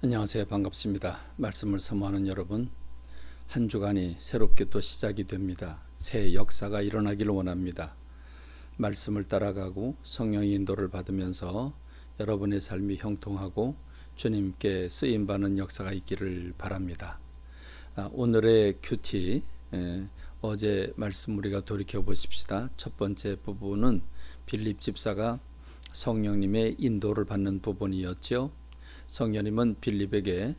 안녕하세요. 반갑습니다. 말씀을 사모하는 여러분, 한 주간이 새롭게 또 시작이 됩니다. 새 역사가 일어나기를 원합니다. 말씀을 따라가고 성령의 인도를 받으면서 여러분의 삶이 형통하고 주님께 쓰임받는 역사가 있기를 바랍니다. 오늘의 큐티, 어제 말씀 우리가 돌이켜 보십시다. 첫 번째 부분은 빌립 집사가 성령님의 인도를 받는 부분이었죠. 성령님은 빌립에게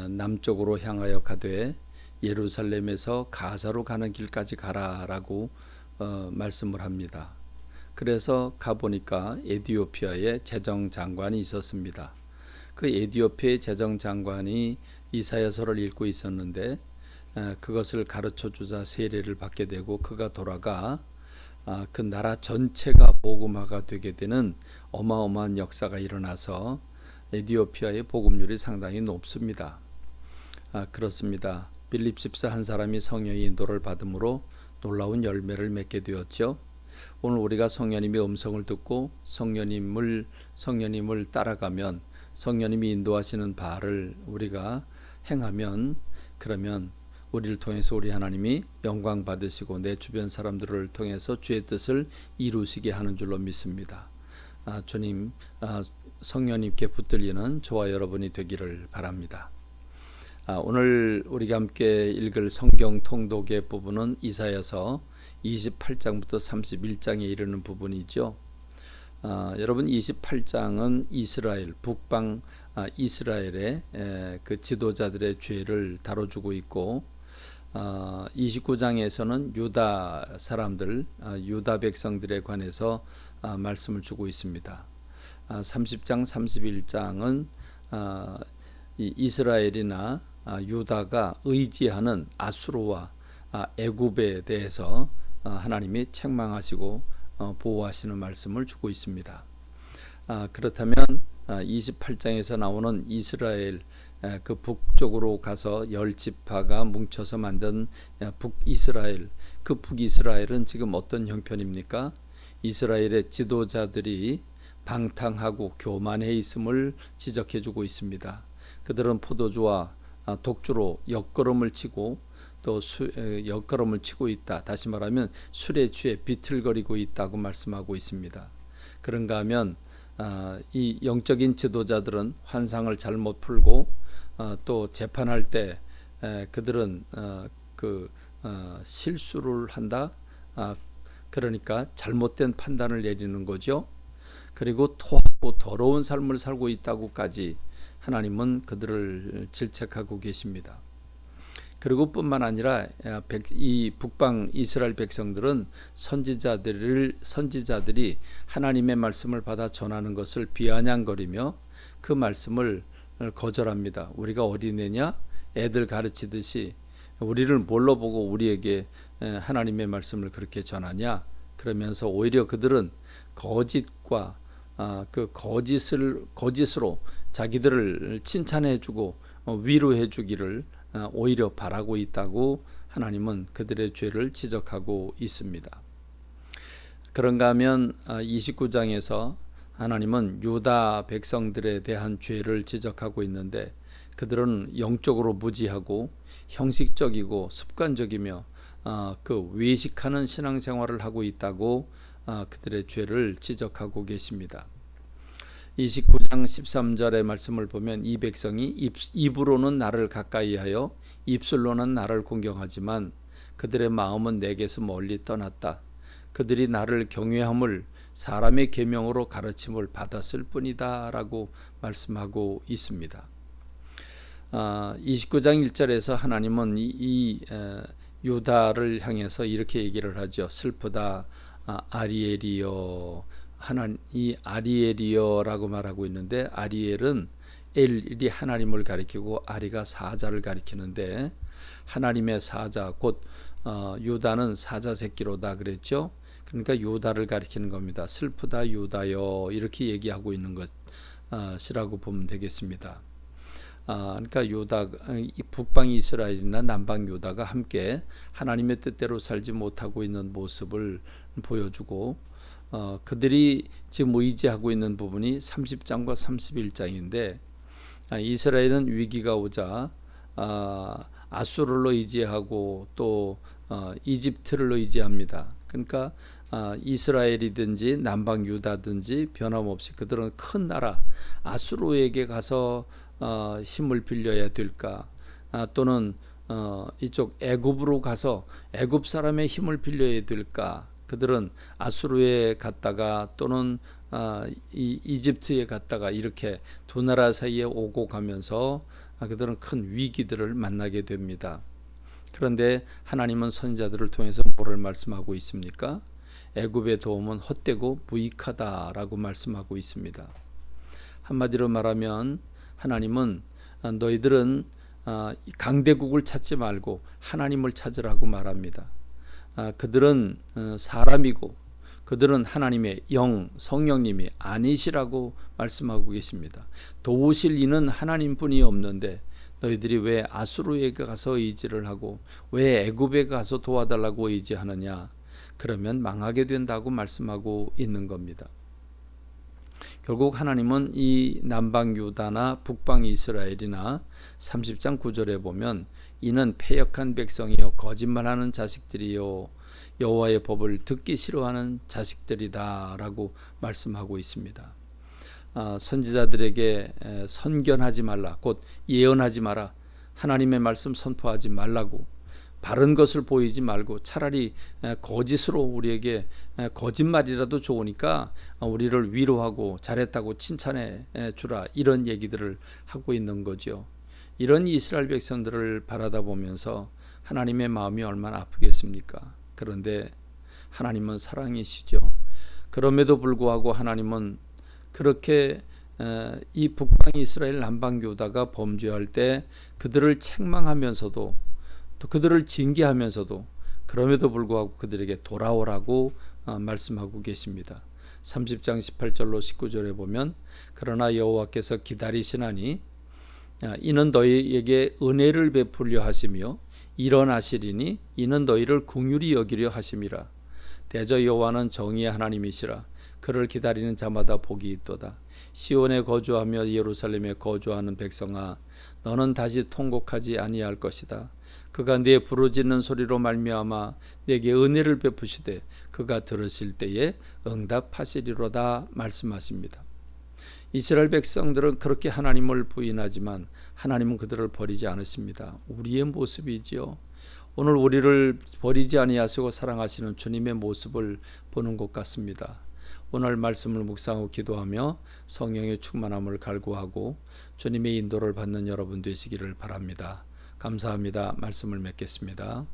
남쪽으로 향하여 가되 예루살렘에서 가사로 가는 길까지 가라라고 말씀을 합니다. 그래서 가보니까 에디오피아에 재정장관이 있었습니다. 그 에디오피아의 재정장관이 이사야서를 읽고 있었는데 그것을 가르쳐 주자 세례를 받게 되고 그가 돌아가 그 나라 전체가 복음화가 되게 되는 어마어마한 역사가 일어나서 에디오피아의 복음률이 상당히 높습니다. 그렇습니다. 빌립 집사 한 사람이 성령의 인도를 받음으로 놀라운 열매를 맺게 되었죠. 오늘 우리가 성령님의 음성을 듣고 성령님을 따라가면 성령님이 인도하시는 바를 우리가 행하면 그러면 우리를 통해서 우리 하나님이 영광 받으시고 내 주변 사람들을 통해서 주의 뜻을 이루시게 하는 줄로 믿습니다. 주님 성령님께 붙들리는 저와 여러분이 되기를 바랍니다. 오늘 우리가 함께 읽을 성경 통독의 부분은 이사야서 28장부터 31장에 이르는 부분이죠. 여러분 28장은 이스라엘 북방 이스라엘의 그 지도자들의 죄를 다뤄주고 있고 29장에서는 유다 사람들 유다 백성들에 관해서 말씀을 주고 있습니다. 30장 31장은 이스라엘이나 유다가 의지하는 아수르와 애굽에 대해서 하나님이 책망하시고 보호하시는 말씀을 주고 있습니다. 그렇다면 28장에서 나오는 이스라엘 그 북쪽으로 가서 10지파가 뭉쳐서 만든 북이스라엘, 그 북이스라엘은 지금 어떤 형편입니까? 이스라엘의 지도자들이 방탕하고 교만해 있음을 지적해주고 있습니다. 그들은 포도주와 독주로 옆걸음을 치고 또 옆걸음을 치고 있다. 다시 말하면 술에 취해 비틀거리고 있다고 말씀하고 있습니다. 그런가 하면 이 영적인 지도자들은 환상을 잘못 풀고 또 재판할 때 그들은 실수를 한다. 그러니까 잘못된 판단을 내리는 거죠. 그리고 토하고 더러운 삶을 살고 있다고까지 하나님은 그들을 질책하고 계십니다. 그리고 뿐만 아니라 이 북방 이스라엘 백성들은 선지자들이 하나님의 말씀을 받아 전하는 것을 비아냥거리며 그 말씀을 거절합니다. 우리가 어린애냐? 애들 가르치듯이 우리를 뭘로 보고 우리에게 하나님의 말씀을 그렇게 전하냐? 그러면서 오히려 그들은 거짓과 그 거짓으로 자기들을 칭찬해주고 위로해주기를 오히려 바라고 있다고 하나님은 그들의 죄를 지적하고 있습니다. 그런가 하면 29장에서 하나님은 유다 백성들에 대한 죄를 지적하고 있는데 그들은 영적으로 무지하고 형식적이고 습관적이며 그 외식하는 신앙생활을 하고 있다고 그들의 죄를 지적하고 계십니다. 29장 13절의 말씀을 보면 이 백성이 입으로는 나를 가까이하여 입술로는 나를 공경하지만 그들의 마음은 내게서 멀리 떠났다. 그들이 나를 경외함을 사람의 계명으로 가르침을 받았을 뿐이다 라고 말씀하고 있습니다. 29장 1절에서 하나님은 이 유다를 향해서 이렇게 얘기를 하죠. 슬프다 아리엘이여. 이 아리엘이여라고 말하고 있는데 아리엘은 엘이 하나님을 가리키고 아리가 사자를 가리키는데 하나님의 사자 곧 유다는 사자 새끼로다 그랬죠. 그러니까 유다를 가리키는 겁니다. 슬프다 유다여 이렇게 얘기하고 있는 것이라고 보면 되겠습니다. 그러니까 유다, 북방 이스라엘이나 남방 유다가 함께 하나님의 뜻대로 살지 못하고 있는 모습을 보여주고 그들이 지금 의지하고 있는 부분이 30장과 31장인데 이스라엘은 위기가 오자 아수르를 의지하고 또 이집트를 의지합니다. 그러니까 이스라엘이든지 남방 유다든지 변함없이 그들은 큰 나라 아수르에게 가서 힘을 빌려야 될까, 또는 이쪽 애굽으로 가서 애굽 사람의 힘을 빌려야 될까. 그들은 아수르에 갔다가 또는 이집트에 갔다가 이렇게 두 나라 사이에 오고 가면서 그들은 큰 위기들을 만나게 됩니다. 그런데 하나님은 선지자들을 통해서 뭐를 말씀하고 있습니까? 애굽의 도움은 헛되고 무익하다라고 말씀하고 있습니다. 한마디로 말하면 하나님은 너희들은 강대국을 찾지 말고 하나님을 찾으라고 말합니다. 그들은 사람이고 그들은 하나님의 영, 성령님이 아니시라고 말씀하고 계십니다. 도우실 이는 하나님뿐이 없는데 너희들이 왜 아수르에 가서 의지를 하고 왜 애굽에 가서 도와달라고 의지하느냐? 그러면 망하게 된다고 말씀하고 있는 겁니다. 결국 하나님은 이 남방 유다나 북방 이스라엘이나 30장 9절에 보면 이는 패역한 백성이요 거짓말하는 자식들이요 여호와의 법을 듣기 싫어하는 자식들이다 라고 말씀하고 있습니다. 선지자들에게 선견하지 말라, 곧 예언하지 마라, 하나님의 말씀 선포하지 말라고, 바른 것을 보이지 말고 차라리 거짓으로 우리에게 거짓말이라도 좋으니까 우리를 위로하고 잘했다고 칭찬해 주라, 이런 얘기들을 하고 있는 거죠. 이런 이스라엘 백성들을 바라다 보면서 하나님의 마음이 얼마나 아프겠습니까? 그런데 하나님은 사랑이시죠. 그럼에도 불구하고 하나님은 그렇게 이 북방 이스라엘 남방 유다가 범죄할 때 그들을 책망하면서도 또 그들을 징계하면서도 그럼에도 불구하고 그들에게 돌아오라고 말씀하고 계십니다. 30장 18절로 19절에 보면 그러나 여호와께서 기다리시나니 이는 너희에게 은혜를 베풀려 하시며 일어나시리니 이는 너희를 긍휼히 여기려 하심이라. 대저 여호와는 정의의 하나님이시라. 그를 기다리는 자마다 복이 있도다. 시온에 거주하며 예루살렘에 거주하는 백성아, 너는 다시 통곡하지 아니할 것이다. 그가 네 부르짖는 소리로 말미암아 내게 은혜를 베푸시되 그가 들으실 때에 응답하시리로다 말씀하십니다. 이스라엘 백성들은 그렇게 하나님을 부인하지만 하나님은 그들을 버리지 않으십니다. 우리의 모습이지요. 오늘 우리를 버리지 아니하시고 사랑하시는 주님의 모습을 보는 것 같습니다. 오늘 말씀을 묵상하고 기도하며 성령의 충만함을 갈구하고 주님의 인도를 받는 여러분 되시기를 바랍니다. 감사합니다. 말씀을 맺겠습니다.